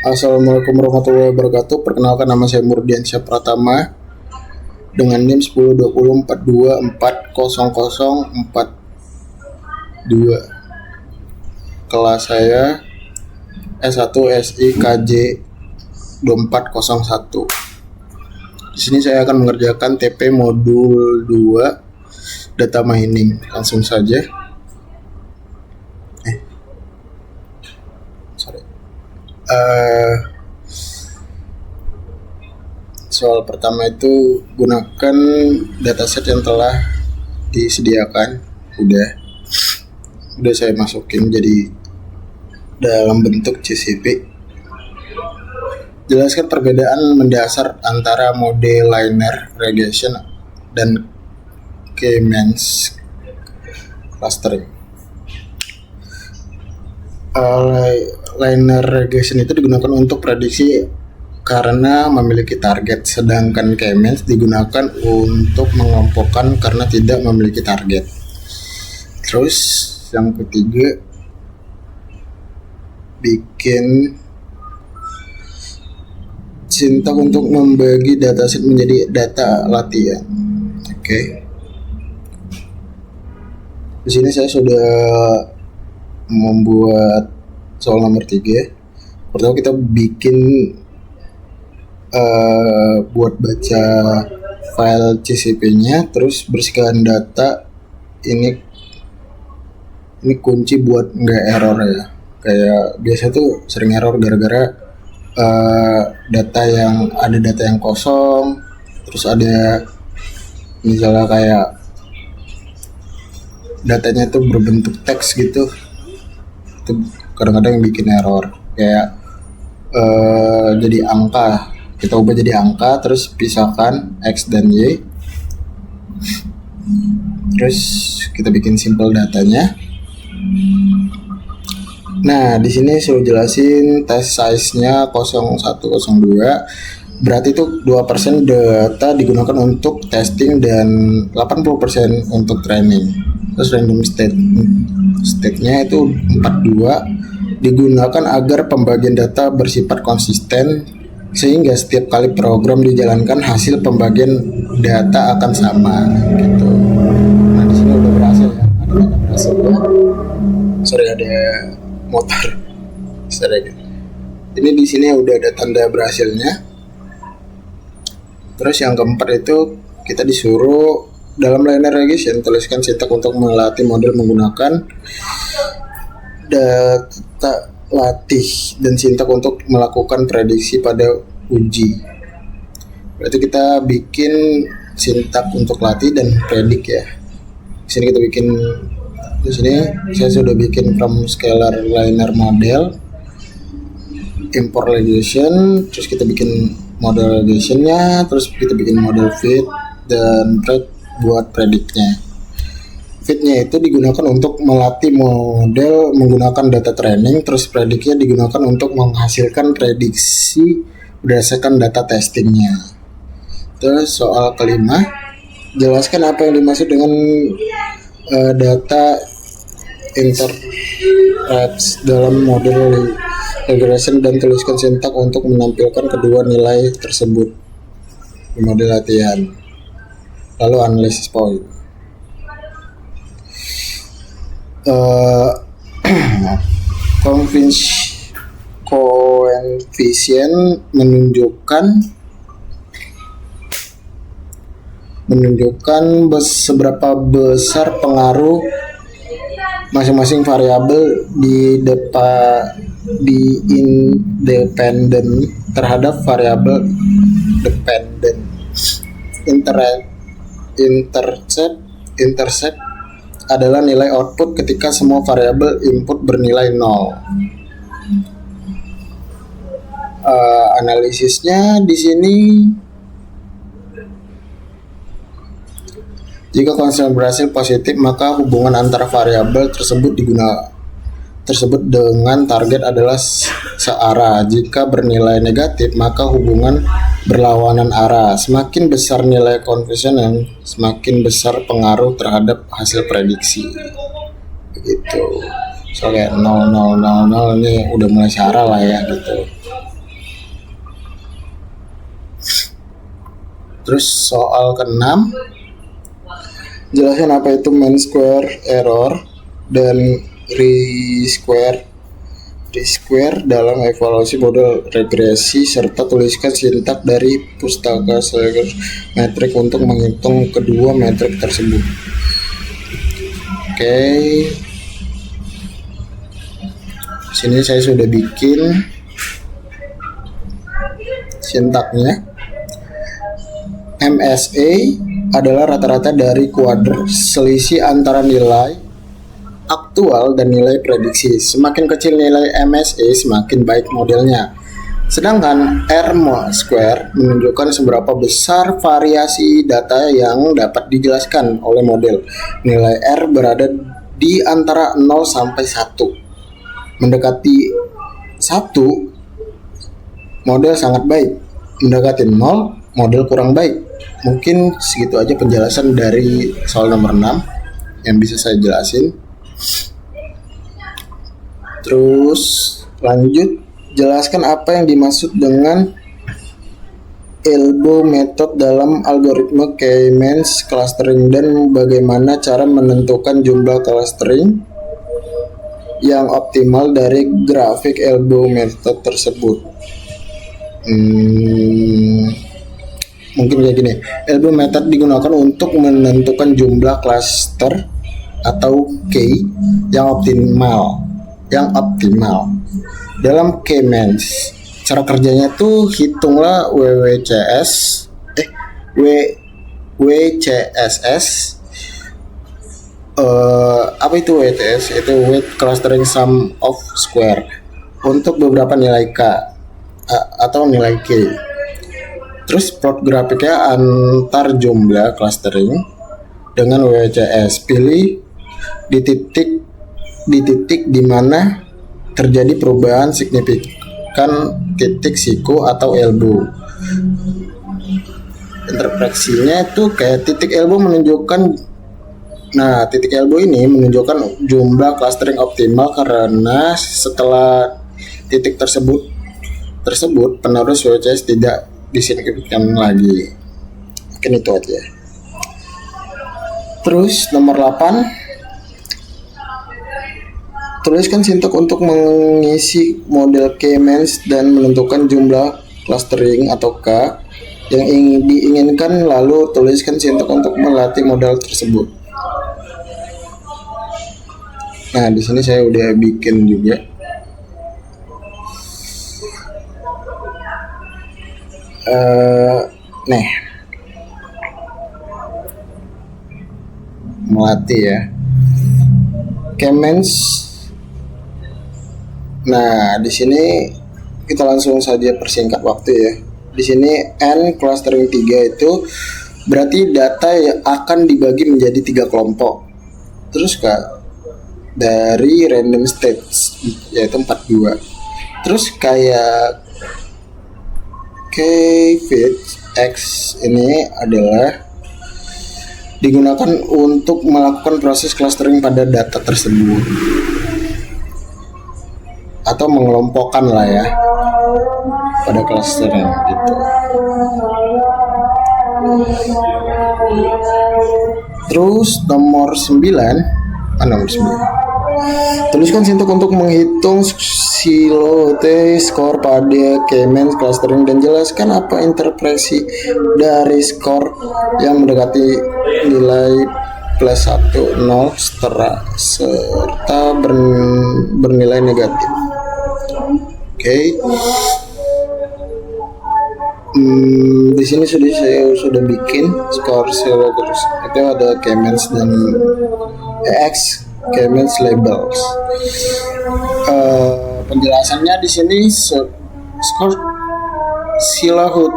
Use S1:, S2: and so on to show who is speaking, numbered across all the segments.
S1: Assalamualaikum warahmatullahi wabarakatuh. Perkenalkan, nama saya Murdiansyah Pratama dengan NIM 10.24.240.042. Kelas saya S1 SI KJ 2401. Di sini saya akan mengerjakan TP modul 2 data mining. Langsung saja. Soal pertama itu gunakan dataset yang telah disediakan. Udah saya masukin jadi dalam bentuk CSV. Jelaskan perbedaan mendasar antara model linear regression dan K-means clustering. Linear regression itu digunakan untuk prediksi karena memiliki target, sedangkan K-means digunakan untuk mengelompokkan karena tidak memiliki target. Terus yang ketiga, bikin sintak untuk membagi dataset menjadi data latihan. Oke. Di sini saya sudah membuat soal nomor 3. Pertama kita bikin buat baca file CSV-nya, terus bersihkan data. Ini kunci buat nggak error ya. Kayak biasa tuh sering error gara-gara data yang kosong, terus ada misalnya kayak datanya tuh berbentuk teks gitu. Itu kadang-kadang yang bikin error, kayak jadi angka, kita ubah jadi angka terus pisahkan X dan Y, terus kita bikin simple datanya. Nah, di sini saya jelasin test size-nya 0102, berarti itu 2% data digunakan untuk testing dan 80% untuk training. Terus random state-nya itu 42, digunakan agar pembagian data bersifat konsisten sehingga setiap kali program dijalankan hasil pembagian data akan sama gitu. Nah, di sini udah berhasil ya, ada berhasilnya. Sorry, ada motor. Sorry. Ini di sini udah ada tanda berhasilnya. Terus yang keempat itu kita disuruh dalam linear regression tuliskan sintak untuk melatih model menggunakan data latih dan sintak untuk melakukan prediksi pada uji. Berarti kita bikin sintak untuk latih dan predik ya. Di sini saya sudah bikin from scalar linear model, import regression, terus kita bikin model regressionnya, terus kita bikin model fit dan pred buat prediknya. Fitnya itu digunakan untuk melatih model menggunakan data training, terus prediknya digunakan untuk menghasilkan prediksi berdasarkan data testingnya. Terus soal kelima, jelaskan apa yang dimaksud dengan data interpretasi dalam model regression dan tuliskan sintak untuk menampilkan kedua nilai tersebut di model latihan. Lalu analisis point. Koefisien menunjukkan seberapa besar pengaruh masing-masing variabel di independen terhadap variabel dependen. Intercept adalah nilai output ketika semua variabel input bernilai 0. Analisisnya di sini, jika konsisten berhasil positif, maka hubungan antara variabel tersebut dengan target adalah searah. Jika bernilai negatif, maka hubungan berlawanan arah. Semakin besar nilai koefisien, semakin besar pengaruh terhadap hasil prediksi. Begitu. Soalnya 0, 0, 0, 0 ini udah mulai searah lah ya gitu. Terus soal ke-6, jelaskan apa itu mean square error dan R-square dalam evaluasi model regresi, serta tuliskan sintak dari pustaka Schiller metrik untuk menghitung kedua metrik tersebut. Oke. Sini saya sudah bikin sintaknya. MSA adalah rata-rata dari kuadrat selisih antara nilai aktual dan nilai prediksi. Semakin kecil nilai MSA, semakin baik modelnya. Sedangkan R-square menunjukkan seberapa besar variasi data yang dapat dijelaskan oleh model. Nilai R berada di antara 0 sampai 1. Mendekati 1, model sangat baik. Mendekati 0, model kurang baik. Mungkin segitu aja penjelasan dari soal nomor 6 yang bisa saya jelasin. Terus lanjut, jelaskan apa yang dimaksud dengan elbow method dalam algoritma K-means clustering dan bagaimana cara menentukan jumlah clustering yang optimal dari grafik elbow method tersebut. Mungkin kayak gini. Elbow method digunakan untuk menentukan jumlah cluster atau K yang optimal dalam K-means. Cara kerjanya tuh hitunglah WCSS. Apa itu WCSS? Itu weight clustering sum of square untuk beberapa nilai K atau nilai K. Terus plot grafiknya antar jumlah clustering dengan WCS. Pilih di titik di mana terjadi perubahan signifikan titik siku atau elbow. Interpretasinya itu kayak titik elbow menunjukkan, titik elbow ini menunjukkan jumlah clustering optimal karena setelah titik tersebut penerus WCS tidak disignifikan lagi. Mungkin itu aja. Terus nomor 8, tuliskan sintak untuk mengisi model K-means dan menentukan jumlah clustering atau K yang diinginkan, lalu tuliskan sintak untuk melatih model tersebut. Nah, di sini saya udah bikin juga. Melatih ya. K-means. Nah, di sini kita langsung saja persingkat waktu ya. Di sini N clustering 3 itu berarti data yang akan dibagi menjadi 3 kelompok. Terus dari random states yaitu 42. Terus kayak K-fit X ini adalah digunakan untuk melakukan proses clustering pada data tersebut atau mengelompokkan lah ya pada clustering gitu. Terus nomor 9, tuliskan sintak untuk menghitung silote skor pada K-means clustering dan jelaskan apa interpretasi dari skor yang mendekati nilai plus 1, 0 serta bernilai negatif. Oke. Di sini saya sudah bikin skor silo, terus itu ada K-means dan X K-means labels. Penjelasannya di sini skor Silhouette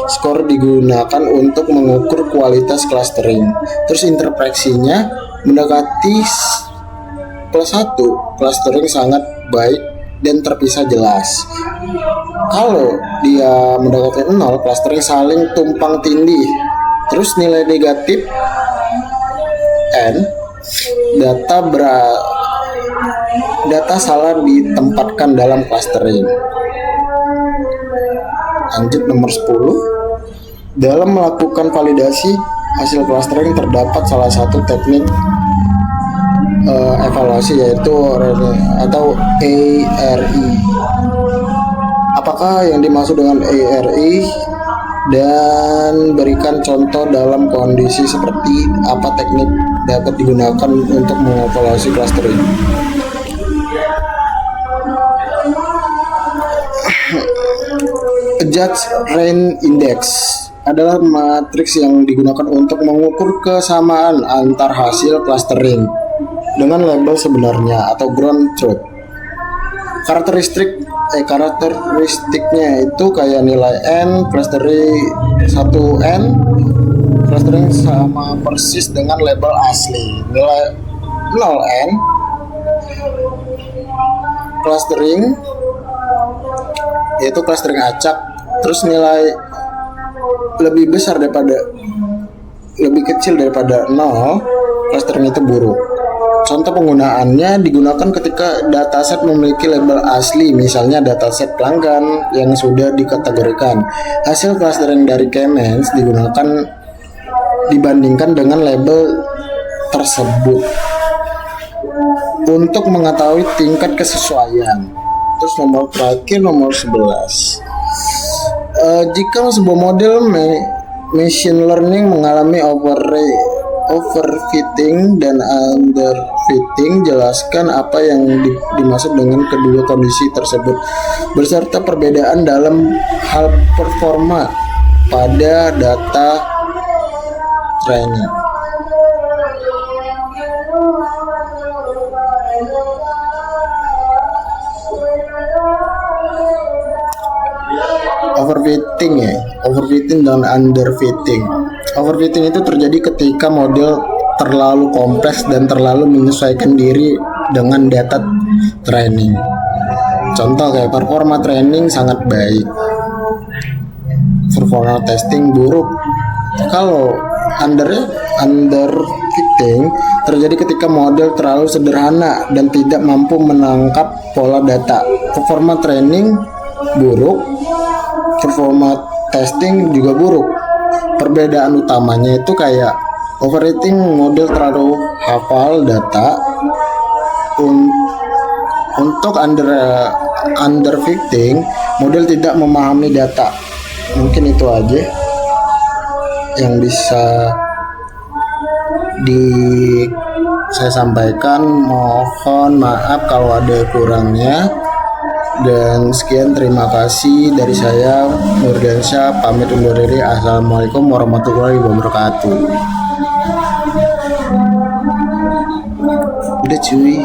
S1: skor digunakan untuk mengukur kualitas clustering. Terus interpretasinya mendekati plus 1, clustering sangat baik dan terpisah jelas. Kalau dia mendekati 0, clustering saling tumpang tindih. Terus nilai negatif N, data salah ditempatkan dalam clustering. Lanjut nomor 10. Dalam melakukan validasi hasil clustering terdapat salah satu teknik evaluasi yaitu atau ARI. Apakah yang dimaksud dengan ARI dan berikan contoh dalam kondisi seperti apa teknik dapat digunakan untuk mengevaluasi clustering? Judge Rank Index adalah matriks yang digunakan untuk mengukur kesamaan antar hasil clustering dengan label sebenarnya atau ground truth. Karakteristiknya itu kayak nilai n, clustering 1n, clustering sama persis dengan label asli. Nilai 0n, clustering yaitu clustering acak, terus nilai lebih kecil daripada 0, clustering itu buruk. Contoh penggunaannya digunakan ketika dataset memiliki label asli, misalnya dataset pelanggan yang sudah dikategorikan. Hasil clustering dari K-means dibandingkan dengan label tersebut untuk mengetahui tingkat kesesuaian. Terus nomor terakhir, nomor 11. Jika sebuah model machine learning mengalami overfitting dan underfitting, jelaskan apa yang dimaksud dengan kedua kondisi tersebut beserta perbedaan dalam hal performa pada data training. Overfitting dan underfitting. Overfitting itu terjadi ketika model terlalu kompleks dan terlalu menyesuaikan diri dengan data training. Contoh kayak performa training sangat baik, performa testing buruk. Kalau underfitting terjadi ketika model terlalu sederhana dan tidak mampu menangkap pola data. Performa training buruk, performa testing juga buruk. Perbedaan utamanya itu kayak overfitting, model terlalu hafal data. Untuk underfitting, model tidak memahami data. Mungkin itu aja yang bisa saya sampaikan. Mohon maaf kalau ada kurangnya. Dan sekian, terima kasih dari saya, Nurdiansyah, pamit undur diri. Assalamualaikum warahmatullahi wabarakatuh. Udah cuy.